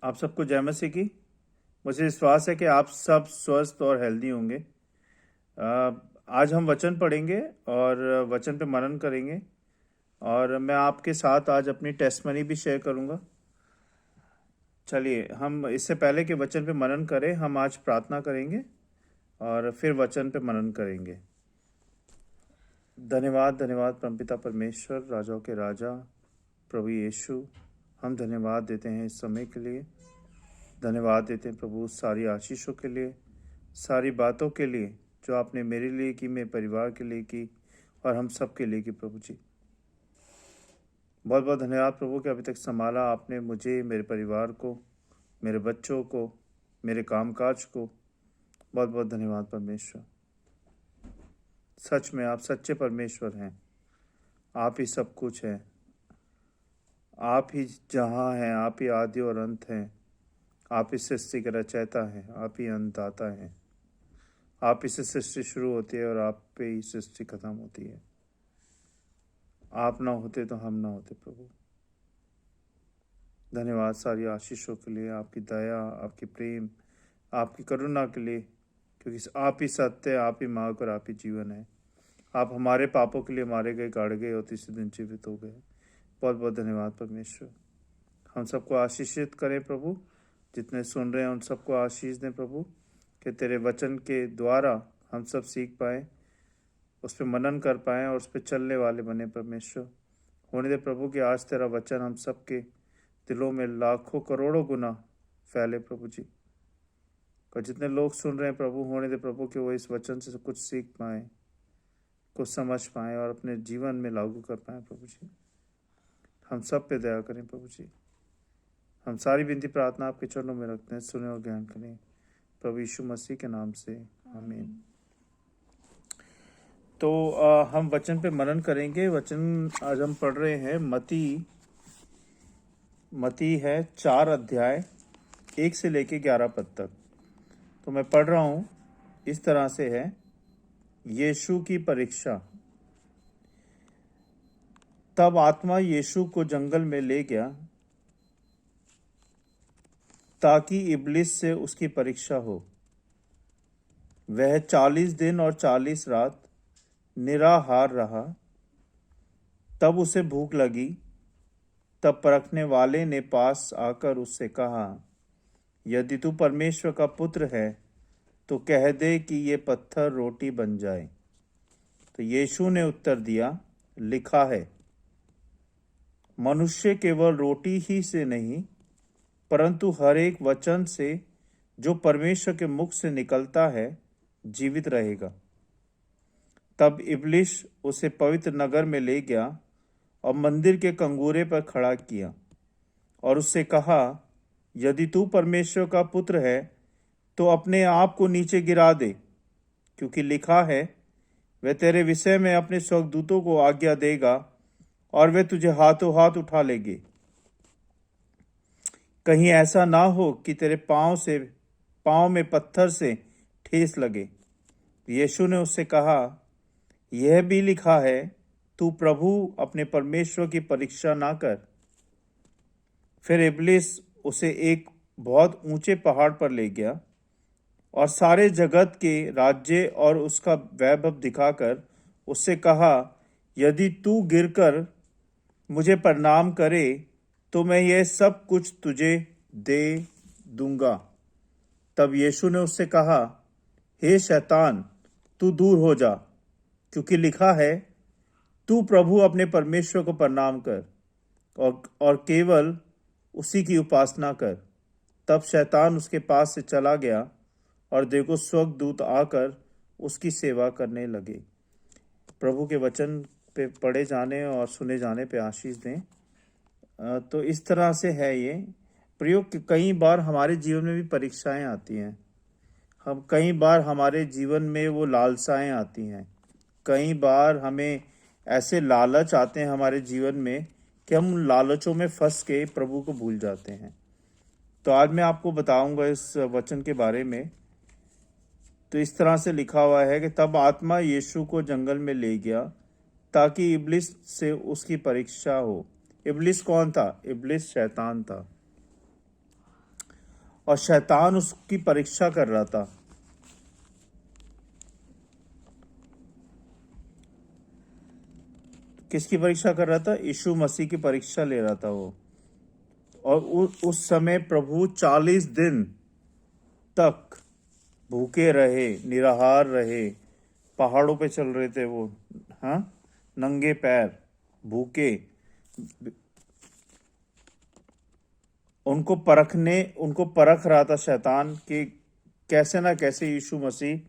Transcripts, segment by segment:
आप सबको जय मसीह की। मुझे विश्वास है कि आप सब स्वस्थ और हेल्दी होंगे। आज हम वचन पढ़ेंगे और वचन पे मनन करेंगे, और मैं आपके साथ आज अपनी टेस्टमनी भी शेयर करूंगा। चलिए, हम इससे पहले कि वचन पे मनन करें, हम आज प्रार्थना करेंगे और फिर वचन पे मनन करेंगे। धन्यवाद धन्यवाद परमपिता परमेश्वर, राजाओं के राजा, प्रभु यीशु, हम धन्यवाद देते हैं इस समय के लिए। धन्यवाद देते हैं प्रभु सारी आशीषों के लिए, सारी बातों के लिए जो आपने मेरे लिए की, मेरे परिवार के लिए की और हम सब के लिए की। प्रभु जी, बहुत बहुत धन्यवाद प्रभु कि अभी तक संभाला आपने मुझे, मेरे परिवार को, मेरे बच्चों को, मेरे कामकाज को। बहुत बहुत धन्यवाद परमेश्वर। सच में आप सच्चे परमेश्वर हैं। आप ही सब कुछ हैं। आप ही जहाँ हैं, आप ही आदि और अंत हैं। आप ही सृष्टि का रचयिता है, आप ही अंतदाता है। आप ही से सृष्टि शुरू होती है और आप पे ही सृष्टि खत्म होती है। आप ना होते तो हम ना होते प्रभु। धन्यवाद सारी आशीषों के लिए, आपकी दया, आपकी प्रेम, आपकी करुणा के लिए, क्योंकि आप ही सत्य, आप ही मार्ग और आप ही जीवन है। आप हमारे पापों के लिए मारे गए, गाड़ गए और तीसरे दिन जीवित हो गए। बहुत बहुत धन्यवाद परमेश्वर। हम सबको आशीषित करें प्रभु। जितने सुन रहे हैं उन सबको आशीष दें प्रभु, कि तेरे वचन के द्वारा हम सब सीख पाएँ, उस पर मनन कर पाएँ और उस पर चलने वाले बने परमेश्वर। होने दे प्रभु कि आज तेरा वचन हम सब के दिलों में लाखों करोड़ों गुना फैले प्रभु जी। और जितने लोग सुन रहे हैं प्रभु, होने दे प्रभु कि वो इस वचन से कुछ सीख पाएँ, कुछ समझ पाएँ और अपने जीवन में लागू कर पाएँ प्रभु जी। हम सब पे दया करें प्रभु जी। हम सारी विनती प्रार्थना आपके चरणों में रखते हैं, सुने और ज्ञान करें प्रभु यीशु मसीह के नाम से, आमीन। तो हम वचन पे मनन करेंगे। वचन आज हम पढ़ रहे हैं मती है 4 अध्याय 1 से लेके 11 पद तक। तो मैं पढ़ रहा हूँ, इस तरह से है। यीशु की परीक्षा। तब आत्मा यीशु को जंगल में ले गया ताकि इब्लिस से उसकी परीक्षा हो। वह 40 दिन और 40 रात निराहार रहा। तब उसे भूख लगी। तब परखने वाले ने पास आकर उससे कहा, यदि तू परमेश्वर का पुत्र है तो कह दे कि ये पत्थर रोटी बन जाए। तो यीशु ने उत्तर दिया, लिखा है, मनुष्य केवल रोटी ही से नहीं परंतु हर एक वचन से जो परमेश्वर के मुख से निकलता है जीवित रहेगा। तब इब्लिस उसे पवित्र नगर में ले गया और मंदिर के कंगूरे पर खड़ा किया और उससे कहा, यदि तू परमेश्वर का पुत्र है तो अपने आप को नीचे गिरा दे, क्योंकि लिखा है, वह तेरे विषय में अपने स्वर्गदूतों को आज्ञा देगा और वे तुझे हाथों हाथ उठा लेंगे। कहीं ऐसा ना हो कि तेरे पांव में पत्थर से ठेस लगे। यीशु ने उससे कहा, यह भी लिखा है, तू प्रभु अपने परमेश्वर की परीक्षा ना कर। फिर इब्लिस उसे एक बहुत ऊंचे पहाड़ पर ले गया और सारे जगत के राज्य और उसका वैभव दिखाकर उससे कहा, यदि तू गिरकर मुझे प्रणाम करे तो मैं यह सब कुछ तुझे दे दूंगा। तब यीशु ने उससे कहा, हे शैतान, तू दूर हो जा, क्योंकि लिखा है, तू प्रभु अपने परमेश्वर को प्रणाम कर और केवल उसी की उपासना कर। तब शैतान उसके पास से चला गया और देखो, स्वर्गदूत आकर उसकी सेवा करने लगे। प्रभु के वचन पे पढ़े जाने और सुने जाने पे आशीष दें। तो इस तरह से है ये प्रयोग। कई बार हमारे जीवन में भी परीक्षाएं आती हैं। हम कई बार हमारे जीवन में वो लालसाएं आती हैं। कई बार हमें ऐसे लालच आते हैं हमारे जीवन में कि हम उन लालचों में फंस के प्रभु को भूल जाते हैं। तो आज मैं आपको बताऊंगा इस वचन के बारे में। तो इस तरह से लिखा हुआ है कि तब आत्मा यीशु को जंगल में ले गया ताकि इब्लिस से उसकी परीक्षा हो। इब्लिस कौन था? इब्लिस शैतान था। और शैतान उसकी परीक्षा कर रहा था। किसकी परीक्षा कर रहा था? यीशु मसीह की परीक्षा ले रहा था वो। और उस समय प्रभु 40 दिन तक भूखे रहे, निराहार रहे, पहाड़ों पे चल रहे थे वो, हाँ, नंगे पैर, भूखे। उनको परख रहा था शैतान कि कैसे ना कैसे यीशु मसीह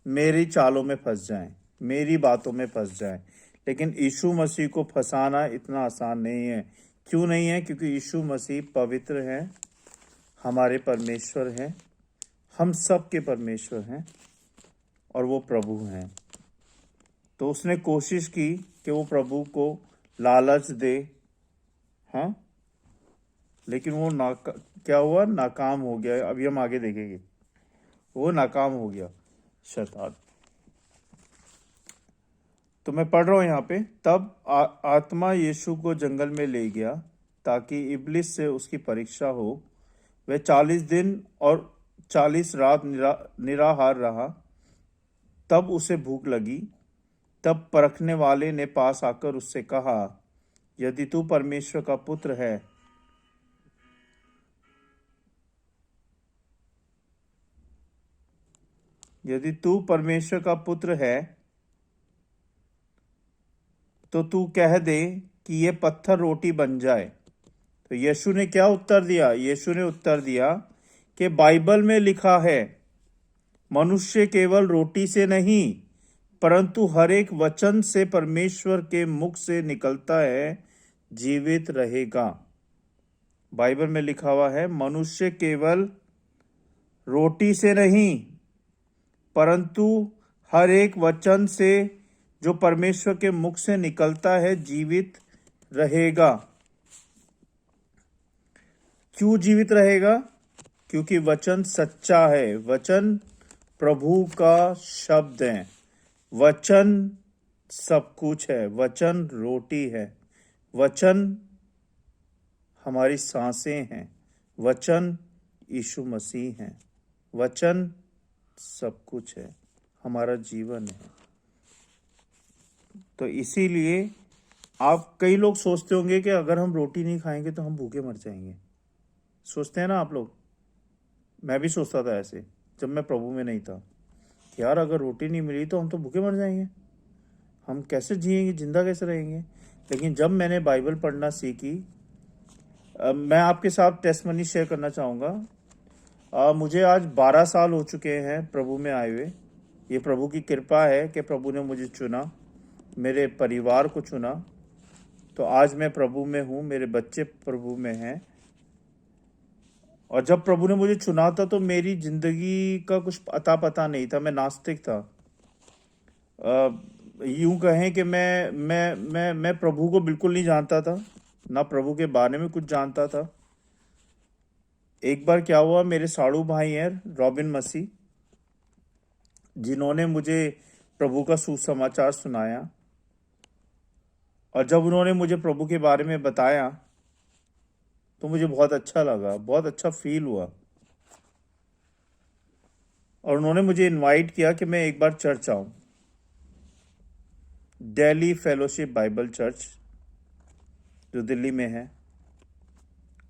मेरी चालों में फंस जाएं, मेरी बातों में फंस जाएं। लेकिन यीशु मसीह को फंसाना इतना आसान नहीं है। क्यों नहीं है? क्योंकि यीशु मसीह पवित्र हैं, हमारे परमेश्वर हैं, हम सब के परमेश्वर हैं और वो प्रभु हैं। तो उसने कोशिश की कि वो प्रभु को लालच दे, हाँ, लेकिन वो क्या हुआ? नाकाम हो गया। अभी हम आगे देखेंगे, वो नाकाम हो गया शैतान। तो मैं पढ़ रहा हूं यहाँ पे, तब आत्मा यीशु को जंगल में ले गया ताकि इब्लिस से उसकी परीक्षा हो। वह 40 दिन और 40 रात निराहार रहा। तब उसे भूख लगी। तब परखने वाले ने पास आकर उससे कहा, यदि तू परमेश्वर का पुत्र है यदि तू परमेश्वर का पुत्र है तो तू कह दे कि ये पत्थर रोटी बन जाए। तो यीशु ने क्या उत्तर दिया? यीशु ने उत्तर दिया कि बाइबल में लिखा है, मनुष्य केवल रोटी से नहीं परंतु हर एक वचन से परमेश्वर के मुख से निकलता है जीवित रहेगा। बाइबल में लिखा हुआ है, मनुष्य केवल रोटी से नहीं परंतु हर एक वचन से जो परमेश्वर के मुख से निकलता है जीवित रहेगा। क्यों जीवित रहेगा? क्योंकि वचन सच्चा है। वचन प्रभु का शब्द है। वचन सब कुछ है। वचन रोटी है। वचन हमारी सांसें हैं। वचन यीशु मसीह है। वचन सब कुछ है, हमारा जीवन है। तो इसीलिए कई लोग सोचते होंगे कि अगर हम रोटी नहीं खाएंगे तो हम भूखे मर जाएंगे। सोचते हैं ना आप लोग? मैं भी सोचता था ऐसे जब मैं प्रभु में नहीं था। यार अगर रोटी नहीं मिली तो हम तो भूखे मर जाएंगे, हम कैसे जिएंगे, जिंदा कैसे रहेंगे। लेकिन जब मैंने बाइबल पढ़ना सीखी, मैं आपके साथ टेस्टमनी शेयर करना चाहूँगा। मुझे आज 12 साल हो चुके हैं प्रभु में आए हुए। ये प्रभु की कृपा है कि प्रभु ने मुझे चुना, मेरे परिवार को चुना। तो आज मैं प्रभु में हूँ, मेरे बच्चे प्रभु में हैं। और जब प्रभु ने मुझे चुना था तो मेरी जिंदगी का कुछ अता पता नहीं था, मैं नास्तिक था। यूं कहें कि मैं प्रभु को बिल्कुल नहीं जानता था, ना प्रभु के बारे में कुछ जानता था। एक बार क्या हुआ, मेरे साड़ू भाई हैं रॉबिन मसीह, जिन्होंने मुझे प्रभु का सुसमाचार सुनाया। और जब उन्होंने मुझे प्रभु के बारे में बताया तो मुझे बहुत अच्छा लगा, बहुत अच्छा फील हुआ। और उन्होंने मुझे इनवाइट किया कि मैं एक बार चर्च आऊं, दिल्ली फेलोशिप बाइबल चर्च जो दिल्ली में है।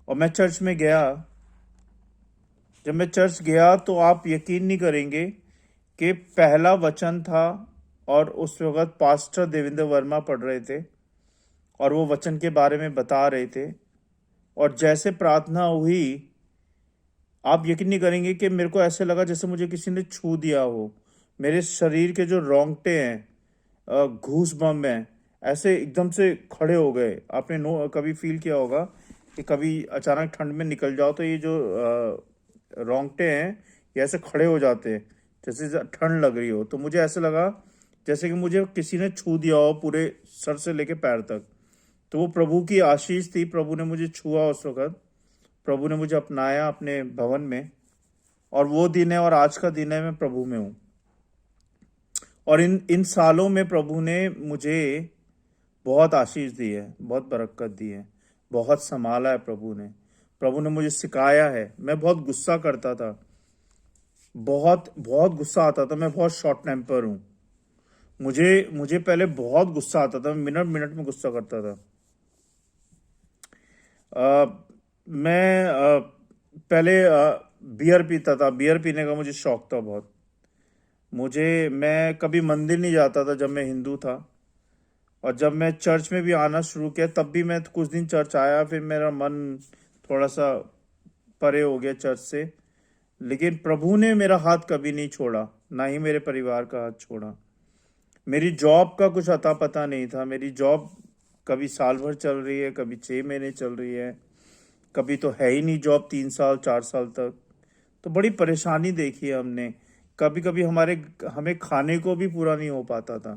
और मैं चर्च में गया। जब मैं चर्च गया तो आप यकीन नहीं करेंगे कि पहला वचन था और उस वक्त पास्टर देवेंद्र वर्मा पढ़ रहे थे और वो वचन के बारे में बता रहे थे। और जैसे प्रार्थना हुई, आप यकीन नहीं करेंगे कि मेरे को ऐसे लगा जैसे मुझे किसी ने छू दिया हो। मेरे शरीर के जो रोंगटे हैं, घूस बम हैं, ऐसे एकदम से खड़े हो गए। आपने कभी फील किया होगा कि कभी अचानक ठंड में निकल जाओ तो ये जो रोंगटे हैं ये ऐसे खड़े हो जाते हैं जैसे ठंड लग रही हो। तो मुझे ऐसे लगा जैसे कि मुझे किसी ने छू दिया हो पूरे सर से लेके पैर तक। तो वो प्रभु की आशीष थी, प्रभु ने मुझे छुआ उस वक्त, प्रभु ने मुझे अपनाया अपने भवन में। और वो दिन है और आज का दिन है, मैं प्रभु में हूँ। और इन सालों में प्रभु ने मुझे बहुत आशीष दी है, बहुत बरकत दी है, बहुत संभाला है प्रभु ने। प्रभु ने मुझे सिखाया है। मैं बहुत गुस्सा करता था, बहुत बहुत गुस्सा आता था। मैं बहुत शॉर्ट टेम्पर हूँ। मुझे मुझे पहले बहुत गुस्सा आता था, मिनट मिनट में गुस्सा करता था। मैं पहले बियर पीता था। बियर पीने का मुझे शौक था बहुत। मैं कभी मंदिर नहीं जाता था जब मैं हिंदू था, और जब मैं चर्च में भी आना शुरू किया तब भी मैं कुछ दिन चर्च आया, फिर मेरा मन थोड़ा सा परे हो गया चर्च से। लेकिन प्रभु ने मेरा हाथ कभी नहीं छोड़ा, ना ही मेरे परिवार का हाथ छोड़ा। मेरी जॉब का कुछ अता पता नहीं था। मेरी जॉब कभी साल भर चल रही है, कभी 6 महीने चल रही है, कभी तो है ही नहीं जॉब 3 साल 4 साल तक। तो बड़ी परेशानी देखी है हमने। कभी कभी हमें खाने को भी पूरा नहीं हो पाता था।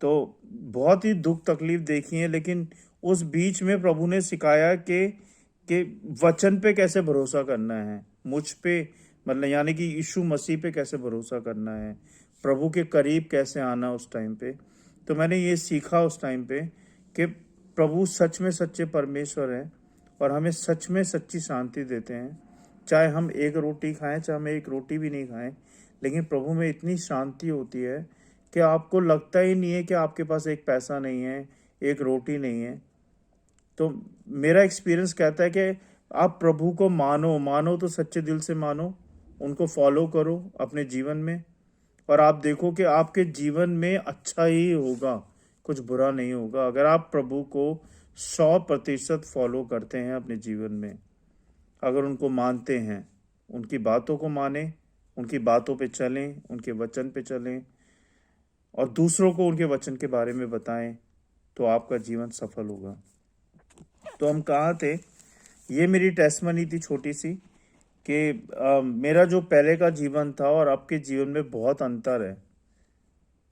तो बहुत ही दुख तकलीफ देखी है। लेकिन उस बीच में प्रभु ने सिखाया कि वचन पे कैसे भरोसा करना है, मुझ पे, मतलब यानी कि यीशु मसीह पे कैसे भरोसा करना है, प्रभु के करीब कैसे आना उस टाइम पे। तो मैंने ये सीखा उस टाइम पे कि प्रभु सच में सच्चे परमेश्वर हैं और हमें सच में सच्ची शांति देते हैं। चाहे हम एक रोटी खाएं, चाहे हम एक रोटी भी नहीं खाएं, लेकिन प्रभु में इतनी शांति होती है कि आपको लगता ही नहीं है कि आपके पास एक पैसा नहीं है, एक रोटी नहीं है। तो मेरा एक्सपीरियंस कहता है कि आप प्रभु को मानो, मानो तो सच्चे दिल से मानो, उनको फॉलो करो अपने जीवन में, और आप देखो कि आपके जीवन में अच्छा ही होगा, कुछ बुरा नहीं होगा अगर आप प्रभु को 100% फॉलो करते हैं अपने जीवन में। अगर उनको मानते हैं, उनकी बातों को माने, उनकी बातों पे चलें, उनके वचन पे चलें, और दूसरों को उनके वचन के बारे में बताएं, तो आपका जीवन सफल होगा। तो हम कहाँ थे, ये मेरी टेस्टमनी थी छोटी सी कि मेरा जो पहले का जीवन था और अब के जीवन में बहुत अंतर है।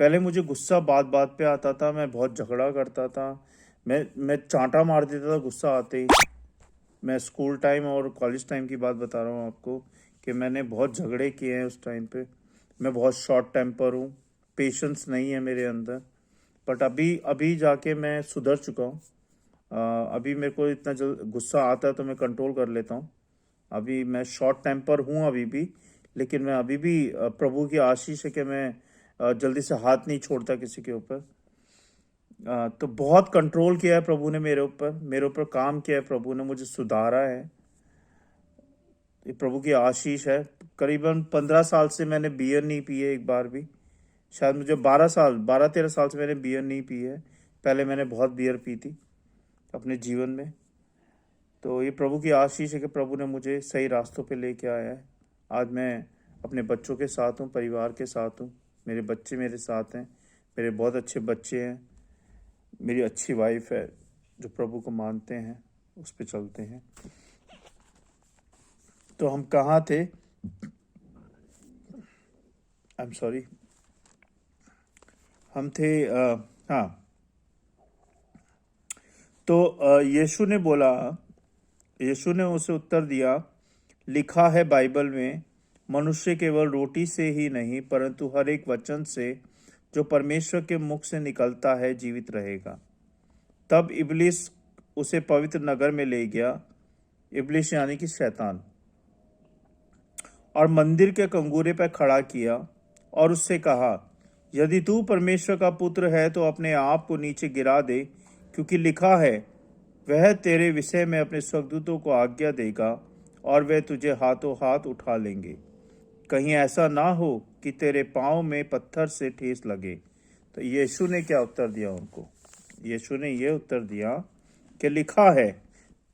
पहले मुझे गुस्सा बात बात पे आता था, मैं बहुत झगड़ा करता था, मैं चांटा मार देता था गुस्सा आते ही। मैं स्कूल टाइम और कॉलेज टाइम की बात बता रहा हूँ आपको कि मैंने बहुत झगड़े किए हैं उस टाइम पे। मैं बहुत शॉर्ट टेम्पर हूँ, पेशेंस नहीं है मेरे अंदर। बट अभी अभी जाके मैं सुधर चुका हूँ। अभी मेरे को इतना जल्द गुस्सा आता है तो मैं कंट्रोल कर लेता हूँ। अभी मैं शॉर्ट टेम्पर हूँ अभी भी, लेकिन मैं अभी भी प्रभु की आशीष है कि मैं जल्दी से हाथ नहीं छोड़ता किसी के ऊपर। तो बहुत कंट्रोल किया है प्रभु ने मेरे ऊपर काम किया है, प्रभु ने मुझे सुधारा है। ये प्रभु की आशीष है। करीबन 15 साल से मैंने बियर नहीं पी है एक बार भी। शायद मुझे 12 13 साल से मैंने बियर नहीं पी है। पहले मैंने बहुत बियर पी थी अपने जीवन में। तो ये प्रभु की आशीष है कि प्रभु ने मुझे सही रास्तों पे लेके आया है। आज मैं अपने बच्चों के साथ हूँ, परिवार के साथ हूँ। मेरे बच्चे मेरे साथ हैं, मेरे बहुत अच्छे बच्चे हैं, मेरी अच्छी वाइफ है जो प्रभु को मानते हैं, उस पे चलते हैं। तो हम कहाँ थे, आई एम सॉरी, हम थे हाँ। तो यीशु ने उसे उत्तर दिया, लिखा है बाइबल में, मनुष्य केवल रोटी से ही नहीं परंतु हर एक वचन से जो परमेश्वर के मुख से निकलता है जीवित रहेगा। तब इब्लिस उसे पवित्र नगर में ले गया, इब्लिस यानी कि शैतान, और मंदिर के कंगूरे पर खड़ा किया और उससे कहा, यदि तू परमेश्वर का पुत्र है तो अपने आप को नीचे गिरा दे, क्योंकि लिखा है, वह तेरे विषय में अपने स्वर्गदूतों को आज्ञा देगा और वे तुझे हाथों हाथ उठा लेंगे, कहीं ऐसा ना हो कि तेरे पाँव में पत्थर से ठेस लगे। तो यीशु ने क्या उत्तर दिया उनको? यीशु ने ये उत्तर दिया कि लिखा है।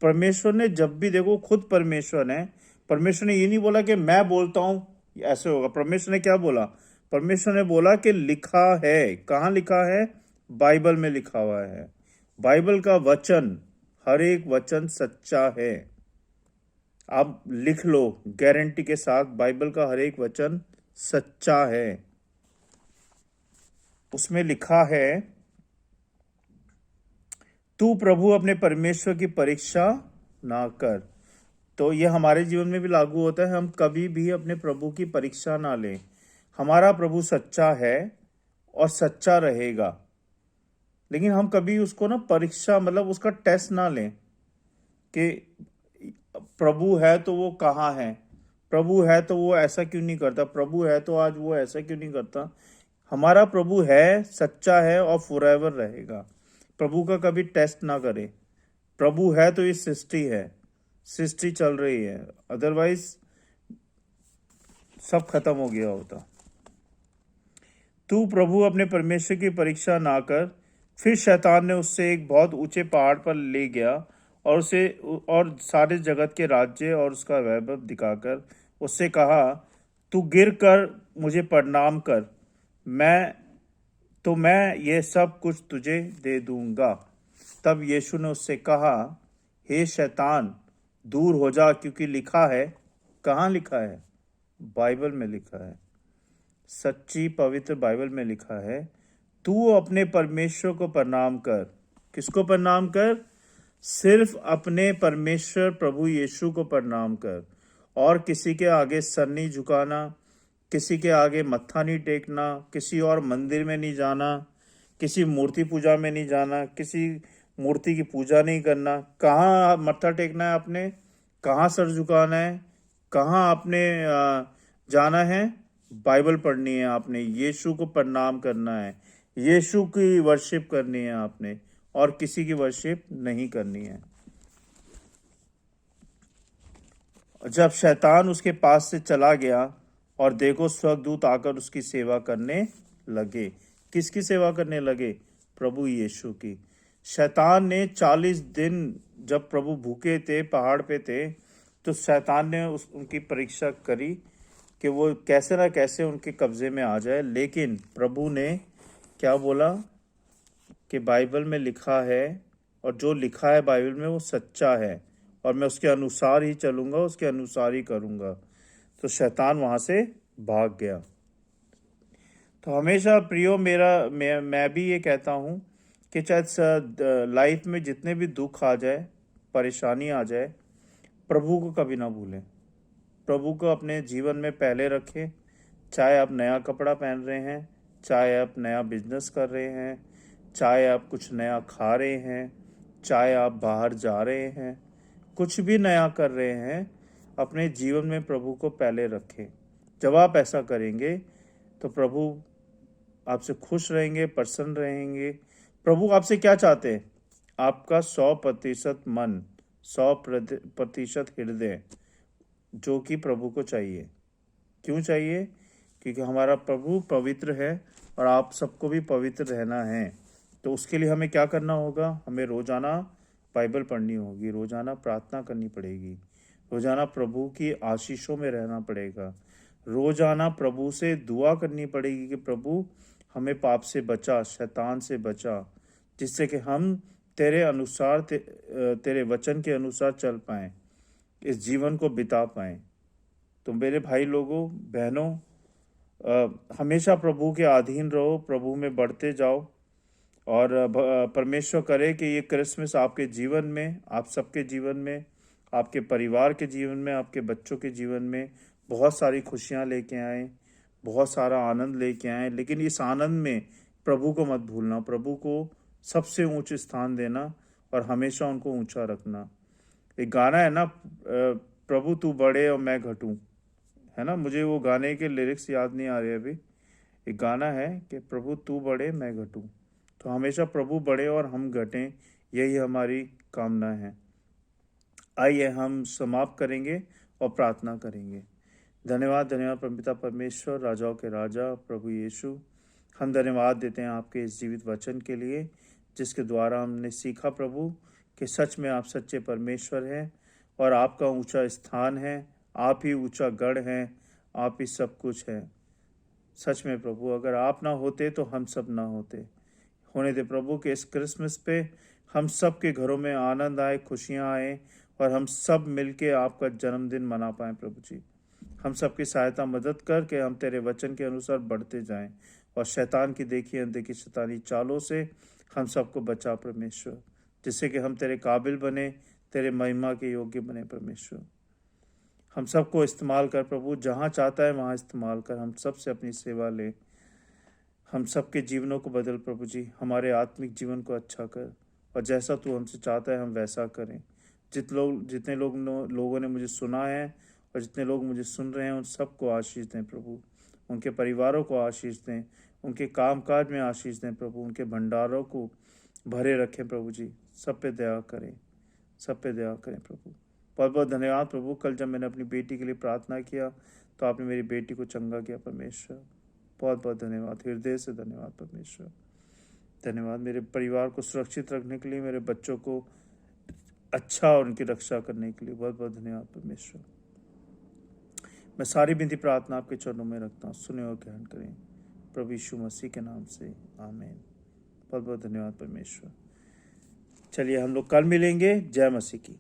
परमेश्वर ने जब भी, देखो खुद परमेश्वर है, परमेश्वर ने ये नहीं बोला कि मैं बोलता हूं ऐसे होगा। परमेश्वर ने क्या बोला? परमेश्वर ने बोला कि लिखा है। कहाँ लिखा है? बाइबल में लिखा हुआ है। बाइबल का वचन, हर एक वचन सच्चा है। आप लिख लो गारंटी के साथ, बाइबल का हर एक वचन सच्चा है। उसमें लिखा है, तू प्रभु अपने परमेश्वर की परीक्षा ना कर। तो ये हमारे जीवन में भी लागू होता है। हम कभी भी अपने प्रभु की परीक्षा ना लें। हमारा प्रभु सच्चा है और सच्चा रहेगा, लेकिन हम कभी उसको ना परीक्षा, मतलब उसका टेस्ट ना लें कि प्रभु है तो वो कहाँ है, प्रभु है तो वो ऐसा क्यों नहीं करता, प्रभु है तो आज वो ऐसा क्यों नहीं करता। हमारा प्रभु है, सच्चा है और फॉरएवर रहेगा। प्रभु का कभी टेस्ट ना करे। प्रभु है तो ये सृष्टि है, सृष्टि चल रही है, अदरवाइज सब खत्म हो गया होता। तू प्रभु अपने परमेश्वर की परीक्षा ना कर। फिर शैतान ने उससे एक बहुत ऊंचे पहाड़ पर ले गया और उसे और सारे जगत के राज्य और उसका वैभव दिखाकर उससे कहा, तू गिर कर मुझे प्रणाम कर, मैं ये सब कुछ तुझे दे दूंगा। तब यीशु ने उससे कहा, हे शैतान, दूर हो जा, क्योंकि लिखा है। कहाँ लिखा है? बाइबल में लिखा है, सच्ची पवित्र बाइबल में लिखा है, तू अपने परमेश्वर को प्रणाम कर। किसको प्रणाम कर? सिर्फ अपने परमेश्वर प्रभु यीशु को प्रणाम कर, और किसी के आगे सर नहीं झुकाना, किसी के आगे मत्था नहीं टेकना, किसी और मंदिर में नहीं जाना, किसी मूर्ति पूजा में नहीं जाना, किसी मूर्ति की पूजा नहीं करना। कहाँ मत्था टेकना है आपने? कहाँ सर झुकाना है? कहाँ आपने जाना है? बाइबल पढ़नी है आपने, यीशु को प्रणाम करना है, यीशु की वर्शिप करनी है आपने, और किसी की वर्शिप नहीं करनी है। जब शैतान उसके पास से चला गया और देखो स्वर्गदूत आकर उसकी सेवा करने लगे। किसकी सेवा करने लगे? प्रभु यीशु की। शैतान ने 40 दिन जब प्रभु भूखे थे, पहाड़ पे थे, तो शैतान ने उनकी परीक्षा करी कि वो कैसे ना कैसे उनके कब्जे में आ जाए। लेकिन प्रभु ने क्या बोला कि बाइबल में लिखा है, और जो लिखा है बाइबल में वो सच्चा है, और मैं उसके अनुसार ही चलूंगा, उसके अनुसार ही करूंगा। तो शैतान वहां से भाग गया। तो हमेशा प्रियो मैं भी ये कहता हूँ कि चाहे लाइफ में जितने भी दुख आ जाए, परेशानी आ जाए, प्रभु को कभी ना भूलें। प्रभु को अपने जीवन में पहले रखें। चाहे आप नया कपड़ा पहन रहे हैं, चाहे आप नया बिजनेस कर रहे हैं, चाहे आप कुछ नया खा रहे हैं, चाहे आप बाहर जा रहे हैं, कुछ भी नया कर रहे हैं, अपने जीवन में प्रभु को पहले रखें। जब आप ऐसा करेंगे तो प्रभु आपसे खुश रहेंगे, प्रसन्न रहेंगे। प्रभु आपसे क्या चाहते हैं? आपका 100% मन, 100% हृदय, जो कि प्रभु को चाहिए। क्यों चाहिए? क्योंकि हमारा प्रभु पवित्र है और आप सबको भी पवित्र रहना है। तो उसके लिए हमें क्या करना होगा? हमें रोजाना बाइबल पढ़नी होगी, रोजाना प्रार्थना करनी पड़ेगी, रोजाना प्रभु की आशीषों में रहना पड़ेगा, रोजाना प्रभु से दुआ करनी पड़ेगी कि प्रभु हमें पाप से बचा, शैतान से बचा, जिससे कि हम तेरे अनुसार तेरे वचन के अनुसार चल पाएं, इस जीवन को बिता पाएं। तो मेरे भाई लोगों, बहनों, हमेशा प्रभु के अधीन रहो, प्रभु में बढ़ते जाओ, और परमेश्वर करे कि ये क्रिसमस आपके जीवन में, आप सबके जीवन में, आपके परिवार के जीवन में, आपके बच्चों के जीवन में बहुत सारी खुशियाँ लेके आए, बहुत सारा आनंद लेके आए। लेकिन इस आनंद में प्रभु को मत भूलना, प्रभु को सबसे ऊंचे स्थान देना और हमेशा उनको ऊंचा रखना। एक गाना है ना, प्रभु तू बढ़े और मैं घटूं, है ना। मुझे वो गाने के लिरिक्स याद नहीं आ रहे अभी। एक गाना है कि प्रभु तू बढ़े मैं घटूं। तो हमेशा प्रभु बढ़े और हम घटें, यही हमारी कामना है। आइए हम समाप्त करेंगे और प्रार्थना करेंगे। धन्यवाद, धन्यवाद परमपिता परमेश्वर, राजाओं के राजा प्रभु यीशु, हम धन्यवाद देते हैं आपके इस जीवित वचन के लिए, जिसके द्वारा हमने सीखा प्रभु कि सच में आप सच्चे परमेश्वर हैं और आपका ऊंचा स्थान है, आप ही ऊंचा गढ़ हैं, आप ही सब कुछ है। सच में प्रभु, अगर आप ना होते तो हम सब ना होते। होने दे प्रभु कि इस क्रिसमस पे हम सब के घरों में आनंद आए, खुशियां आए, और हम सब मिलके आपका जन्मदिन मना पाएं प्रभु जी। हम सबकी सहायता मदद कर के हम तेरे वचन के अनुसार बढ़ते जाएं, और शैतान की देखी अनदेखी शैतानी चालों से हम सबको बचा परमेश्वर, जिससे कि हम तेरे काबिल बने, तेरे महिमा के योग्य बने परमेश्वर। हम सबको इस्तेमाल कर प्रभु, जहाँ चाहता है वहाँ इस्तेमाल कर, हम सब से अपनी सेवा ले, हम सबके जीवनों को बदल प्रभु जी, हमारे आत्मिक जीवन को अच्छा कर, और जैसा तू हमसे चाहता है हम वैसा करें। जितने लोगों ने मुझे सुना है और जितने लोग मुझे सुन रहे हैं, उन सबको आशीष दें प्रभु। उनके परिवारों को आशीष दें, उनके कामकाज में आशीष दें प्रभु। उनके भंडारों को भरे रखें प्रभु जी। सब पे दया करें, सब पे दया करें प्रभु। बहुत बहुत धन्यवाद प्रभु। कल जब मैंने अपनी बेटी के लिए प्रार्थना किया तो आपने मेरी बेटी को चंगा किया परमेश्वर। बहुत बहुत धन्यवाद, हृदय से धन्यवाद परमेश्वर। धन्यवाद मेरे परिवार को सुरक्षित रखने के लिए, मेरे बच्चों को अच्छा और उनकी रक्षा करने के लिए। बहुत बहुत धन्यवाद परमेश्वर। मैं सारी विनती प्रार्थना आपके चरणों में रखता हूँ, सुने और ग्रहण करें प्रभु यीशु मसीह के नाम से, आमीन। बहुत बहुत धन्यवाद परमेश्वर। चलिए हम लोग कल मिलेंगे। जय मसीह की।